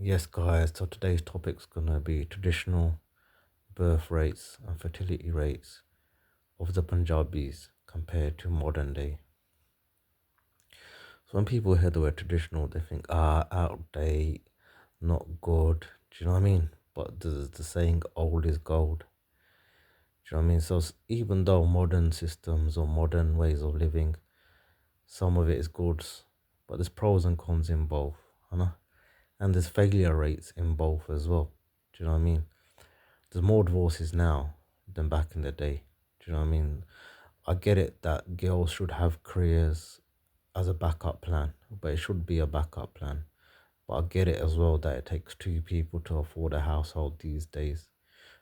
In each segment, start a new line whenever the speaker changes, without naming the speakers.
Yes, guys, so today's topic's gonna be traditional birth rates and fertility rates of the Punjabis compared to modern day. So when people hear the word traditional, they think, out of date, not good. Do you know what I mean? But there's the saying, old is gold. Do you know what I mean? So even though modern systems or modern ways of living, some of it is good, but there's pros and cons in both, you know? And there's failure rates in both as well. Do you know what I mean? There's more divorces now than back in the day. Do you know what I mean? I get it that girls should have careers as a backup plan, but it should be a backup plan. But I get it as well that it takes two people to afford a household these days,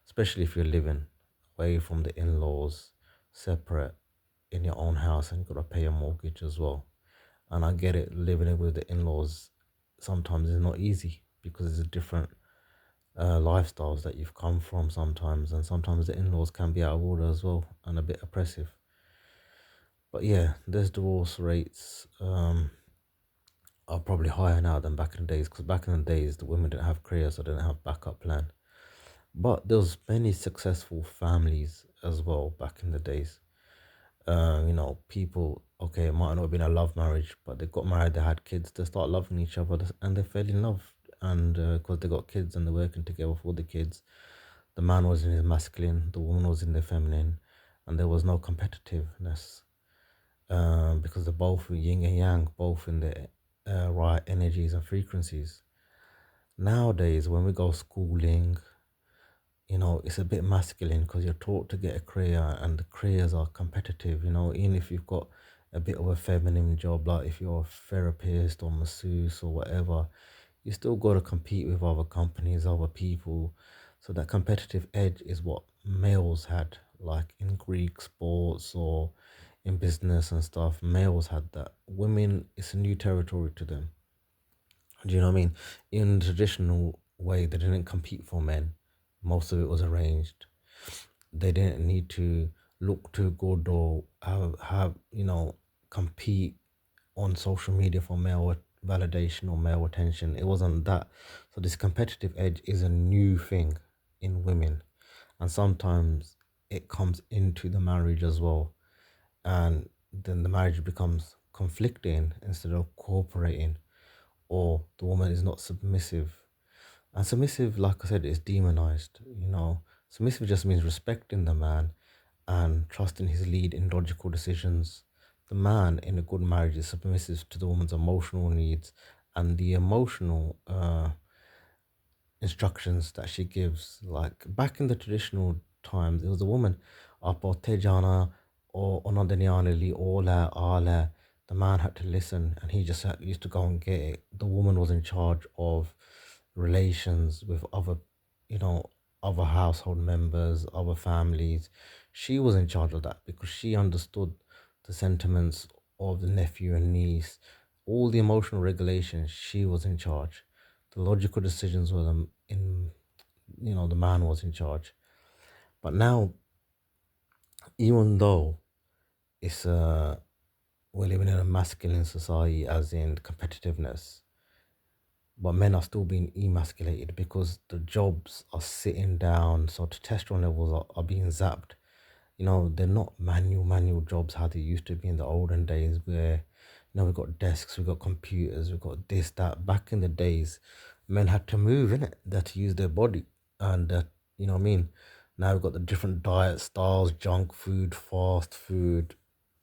especially if you're living away from the in laws, separate in your own house, and you've got to pay a mortgage as well. And I get it, living with the in laws sometimes is not easy because it's a different lifestyles that you've come from sometimes, and sometimes the in laws can be out of order as well and a bit oppressive. But yeah, there's divorce rates are probably higher now than back in the days because back in the days the women didn't have careers, so they didn't have backup plan. But there was many successful families as well back in the days. People, okay, it might not have been a love marriage, but they got married, they had kids, they start loving each other, and they fell in love. And because they got kids and they're working together for the kids, the man was in his masculine, the woman was in the feminine, and there was no competitiveness because they're both yin and yang, both in the right energies and frequencies. Nowadays, when we go schooling, it's a bit masculine because you're taught to get a career and the careers are competitive, even if you've got a bit of a feminine job, like if you're a therapist or masseuse or whatever, you still got to compete with other companies, other people. So that competitive edge is what males had, like in Greek sports or in business and stuff. Males had that. Women, it's a new territory to them. Do you know what I mean? In the traditional way, they didn't compete for men. Most of it was arranged. They didn't need to look too good or have compete on social media for male validation or male attention. It wasn't that. So this competitive edge is a new thing in women, and sometimes it comes into the marriage as well, and then the marriage becomes conflicting instead of cooperating, or the woman is not submissive. And submissive, like I said, is demonized. Submissive just means respecting the man and trusting his lead in logical decisions. The man in a good marriage is submissive to the woman's emotional needs and the emotional instructions that she gives. Like back in the traditional times, it was a woman, Apotejana or Onadanyana Ola Ala. The man had to listen and he just used to go and get it. The woman was in charge of relations with other, you know, other household members, other families. She was in charge of that because she understood the sentiments of the nephew and niece, all the emotional regulation. She was in charge. The logical decisions were the man was in charge. But now, even though it's we're living in a masculine society, as in competitiveness, but men are still being emasculated because the jobs are sitting down, so the testosterone levels are being zapped. They're not manual jobs how they used to be in the olden days where, we've got desks, we've got computers, we've got this, that. Back in the days, men had to move, in it. They had to use their body. And, you know what I mean? Now we've got the different diet styles, junk food, fast food.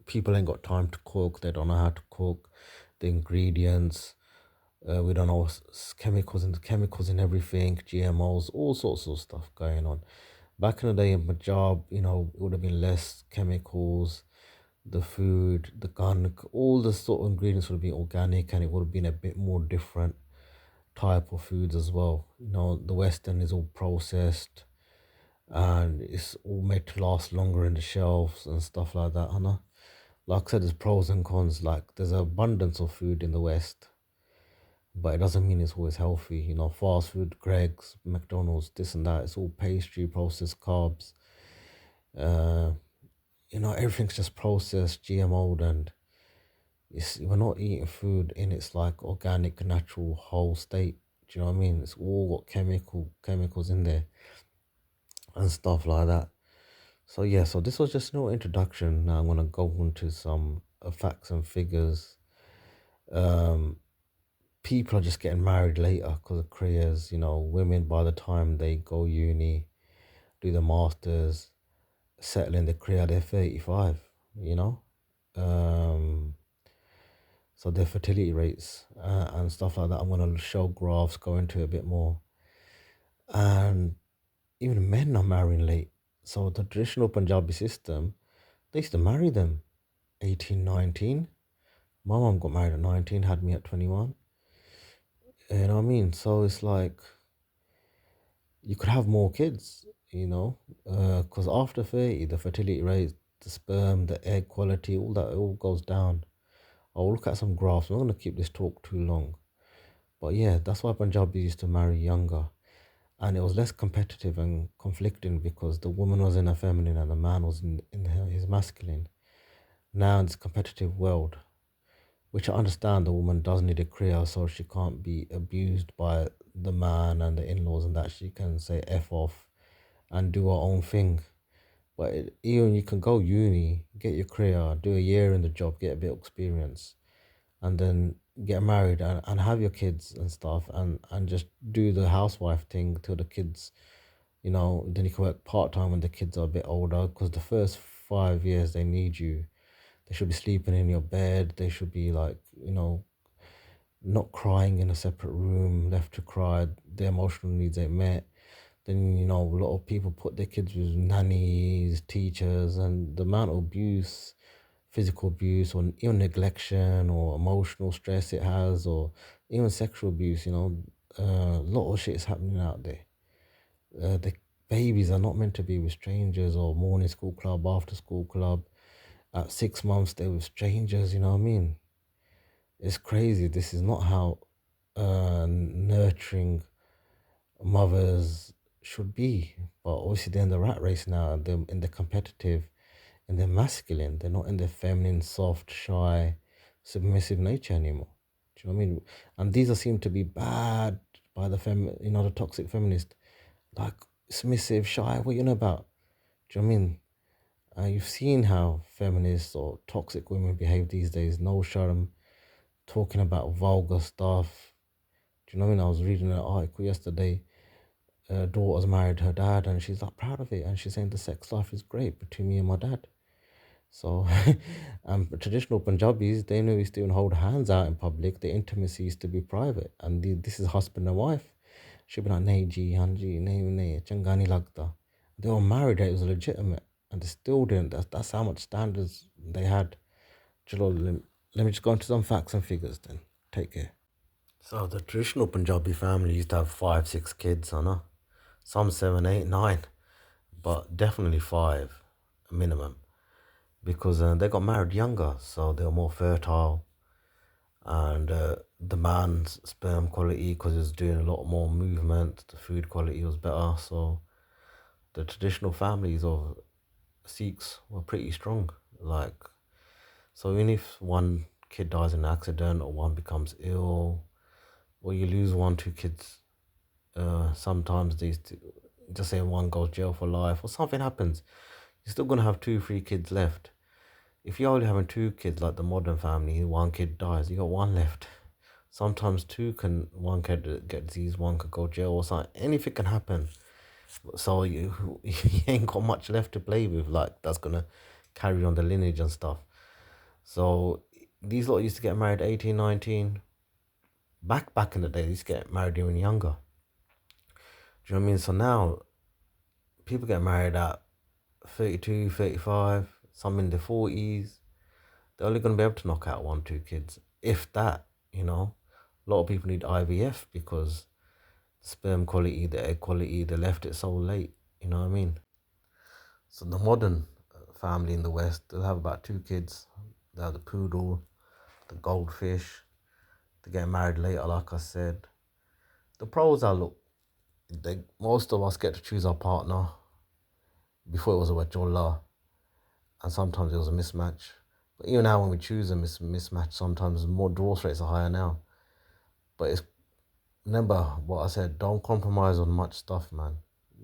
People ain't got time to cook. They don't know how to cook. The ingredients. We don't know chemicals in everything, GMOs, all sorts of stuff going on. Back in the day in Punjab, it would have been less chemicals, the food, the garlic, all the sort of ingredients would have been organic and it would have been a bit more different type of foods as well. The Western is all processed and it's all made to last longer in the shelves and stuff like that, Like I said, there's pros and cons. Like there's an abundance of food in the West, but it doesn't mean it's always healthy. Fast food, Greg's, McDonald's, this and that. It's all pastry, processed carbs. Uh, everything's just processed, GMO'd, and we're not eating food in its like organic, natural, whole state. Do you know what I mean? It's all got chemicals in there and stuff like that. So yeah, so this was just no introduction. Now I'm gonna go into some facts and figures. Um, People are just getting married later because of careers. You know, women by the time they go uni, do the masters, settle in the career, they're 35. You know, um, so their fertility rates and stuff like that. I'm gonna show graphs, go into it a bit more, and even men are marrying late. So the traditional Punjabi system, they used to marry them 18, 19. My mom got married at 19, had me at 21. You know what I mean? So it's like you could have more kids, you know, because after 30, the fertility rate, the sperm, the egg quality, all that, it all goes down. I'll look at some graphs. I'm not going to keep this talk too long. But yeah, that's why Punjabis used to marry younger. And it was less competitive and conflicting because the woman was in her feminine and the man was in his masculine. Now in this competitive world, which I understand the woman does need a career so she can't be abused by the man and the in-laws and that she can say F off and do her own thing. But even you can go uni, get your career, do a year in the job, get a bit of experience, and then get married and have your kids and stuff and just do the housewife thing till the kids, you know, then you can work part-time when the kids are a bit older because the first 5 years they need you. They should be sleeping in your bed. They should be like, you know, not crying in a separate room, left to cry, their emotional needs ain't met. Then, you know, a lot of people put their kids with nannies, teachers, and the amount of abuse, physical abuse, or even neglection, or emotional stress it has, or even sexual abuse, you know, a lot of shit is happening out there. The babies are not meant to be with strangers or morning school club, after school club. At 6 months, they're with strangers, you know what I mean? It's crazy. This is not how nurturing mothers should be. But obviously, they're in the rat race now. They're in the competitive, and they're masculine. They're not in their feminine, soft, shy, submissive nature anymore. Do you know what I mean? And these are seen to be bad by the toxic feminist, like submissive, shy. What you know about? Do you know what I mean? You've seen how feminists or toxic women behave these days. No shame, talking about vulgar stuff. Do you know what I mean? I was reading an article yesterday. Her daughter's married her dad, and she's like proud of it, and she's saying the sex life is great between me and my dad. So, traditional Punjabis, they know used to even hold hands out in public. The intimacy used to be private, and this is husband and wife. She'd be like, "Nahi ji, haan ji, nahi, nahi, changa nahi lagta." They were married; it was legitimate, and they still didn't. That's how much standards they had. Chalo, let me just go into some facts and figures. Then take care. So the traditional Punjabi family used to have five, six kids, I know. Some seven, eight, nine, but definitely five minimum because they got married younger, so they were more fertile, and the man's sperm quality, because he was doing a lot more movement, the food quality was better. So the traditional families of Sikhs were pretty strong. Like, so even if one kid dies in an accident or one becomes ill, or you lose one, two kids, sometimes these just say one goes jail for life or something happens, you're still gonna have two, three kids left. If you're only having two kids like the modern family, one kid dies, you got one left. Sometimes one could get disease, one could go jail or something. Anything can happen. So you ain't got much left to play with. Like that's gonna carry on the lineage and stuff. So these lot used to get married 18, 19. Back in the day, they used to get married even younger. Do you know what I mean? So now people get married at 32, 35, some in their 40s. They're only going to be able to knock out one, two kids, if that, you know. A lot of people need IVF because the sperm quality, the egg quality, they left it so late, you know what I mean? So the modern family in the West, they'll have about two kids. They have the poodle, the goldfish. They get married later, like I said. The pros are, look, most of us get to choose our partner. Before it was a wajola, and sometimes it was a mismatch. But even now, when we choose a mismatch, sometimes more divorce rates are higher now. But it's remember what I said, don't compromise on much stuff, man.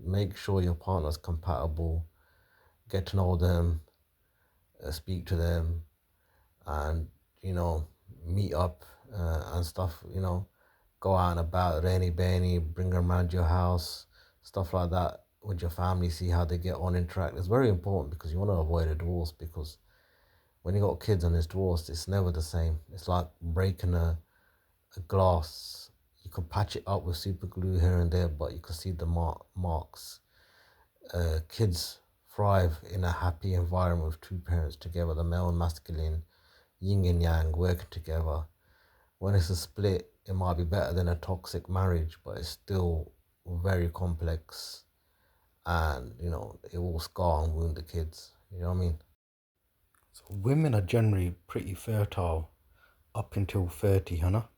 Make sure your partner's compatible, get to know them, speak to them, and, you know, meet up and stuff, go out and about, rainy, banny, bring them around your house, stuff like that with your family, see how they get on, interact. It's very important because you want to avoid a divorce because when you got kids and it's divorced, it's never the same. It's like breaking a glass. You can patch it up with super glue here and there, but you can see the marks. Kids thrive in a happy environment with two parents together, the male and masculine, yin and yang, working together. When it's a split, it might be better than a toxic marriage, but it's still very complex, and it will scar and wound the kids. You know what I mean? So women are generally pretty fertile up until 30, Hannah.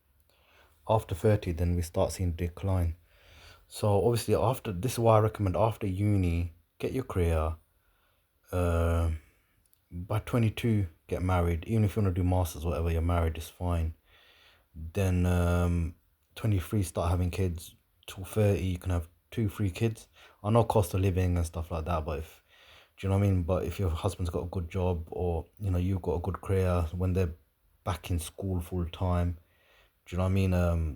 After 30, then we start seeing decline. So obviously after this is why I recommend after uni, get your career. Uh, by 22, get married. Even if you want to do masters, whatever, you're married is fine. Then 23, start having kids. Till 30, you can have two, three kids. I know cost of living and stuff like that, but if do you know what I mean? But if your husband's got a good job or you've got a good career when they're back in school full time, do you know what I mean?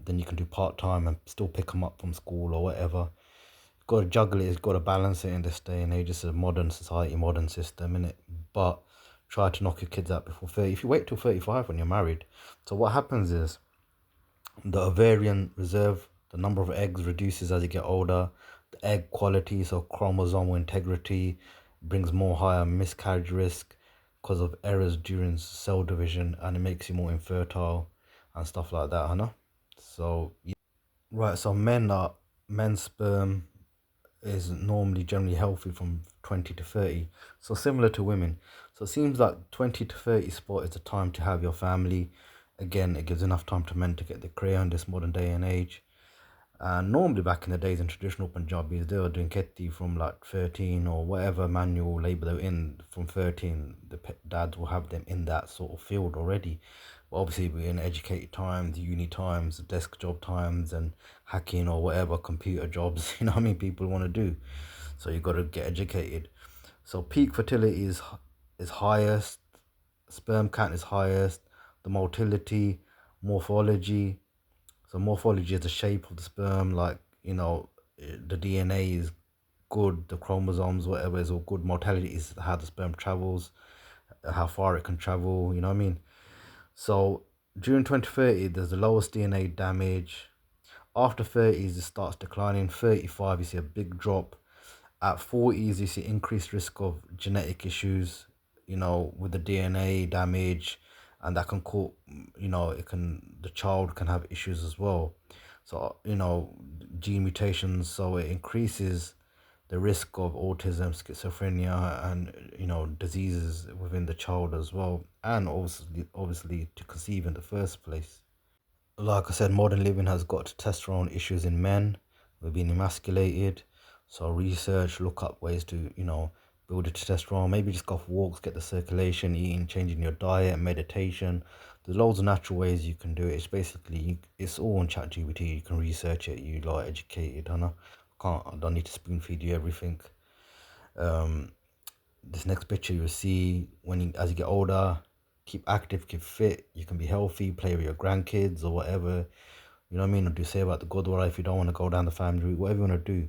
Then you can do part time and still pick them up from school or whatever. Got to juggle it. It's got to balance it in this day and age. It's a modern society, modern system, innit? But try to knock your kids out before 30. If you wait till 35 when you're married, so what happens is the ovarian reserve, the number of eggs reduces as you get older. The egg quality, so chromosomal integrity, brings more higher miscarriage risk because of errors during cell division, and it makes you more infertile and stuff like that, Hannah. So yeah. Right, so men's sperm is normally generally healthy from 20 to 30. So similar to women. So it seems like 20 to 30 spot is the time to have your family. Again, it gives enough time to men to get the career in this modern day and age. And normally back in the days in traditional Punjabis, they were doing kheti from like 13 or whatever manual labour they were in from 13. The dads will have them in that sort of field already. But obviously we're in educated times, uni times, desk job times and hacking or whatever computer jobs, you know what I mean, people want to do. So you got to get educated. So peak fertility is highest, sperm count is highest, the motility, morphology, so morphology is the shape of the sperm, like, the DNA is good, the chromosomes, whatever, is all good. Mortality is how the sperm travels, how far it can travel, you know what I mean? So during 2030, there's the lowest DNA damage. After 30s, it starts declining. 35, you see a big drop. At 40s, you see increased risk of genetic issues, with the DNA damage, and that can cause, the child can have issues as well. So, gene mutations, so it increases the risk of autism, schizophrenia, and, diseases within the child as well, and obviously to conceive in the first place. Like I said, modern living has got testosterone issues in men. We're being emasculated. So research, look up ways to, build the testosterone. Maybe just go for walks, get the circulation, eating, changing your diet, meditation. There's loads of natural ways you can do it. It's basically, it's all on ChatGPT. You can research it. You like educated, I don't need to spoon feed you everything. Um, this next picture you'll see as you get older, keep active, keep fit, you can be healthy, play with your grandkids or whatever, you know what I mean? Or do say about the Gurdwara if you don't want to go down the family route, whatever you want to do.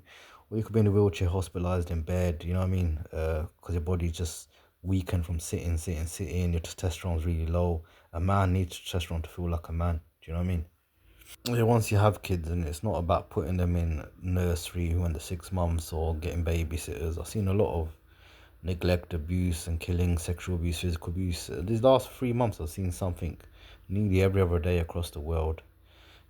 Or you could be in a wheelchair, hospitalized in bed, you know what I mean? Because your body's just weakened from sitting, your testosterone's really low. A man needs testosterone to feel like a man, do you know what I mean? Yeah, once you have kids, and it's not about putting them in nursery when they're 6 months or getting babysitters. I've seen a lot of neglect, abuse, and killing, sexual abuse, physical abuse. These last 3 months, I've seen something nearly every other day across the world.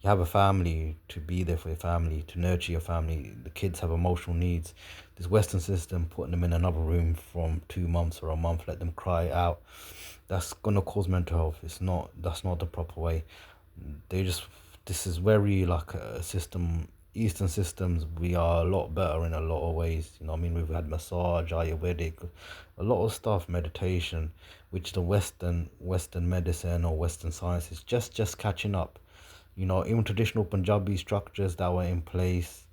You have a family to be there for your family, to nurture your family. The kids have emotional needs. This Western system, putting them in another room from 2 months or a month, let them cry out. That's gonna cause mental health. That's not the proper way. They just This is very like a system. Eastern systems, we are a lot better in a lot of ways. You know what I mean? We've had massage, Ayurvedic, a lot of stuff, meditation, which the Western medicine or Western science is just catching up. Even traditional Punjabi structures that were in place,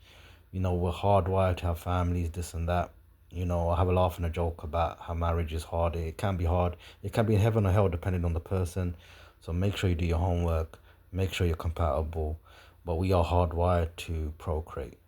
we're hardwired to have families, this and that. I have a laugh and a joke about how marriage is hard. It can be hard. It can be in heaven or hell depending on the person. So make sure you do your homework. Make sure you're compatible. But we are hardwired to procreate.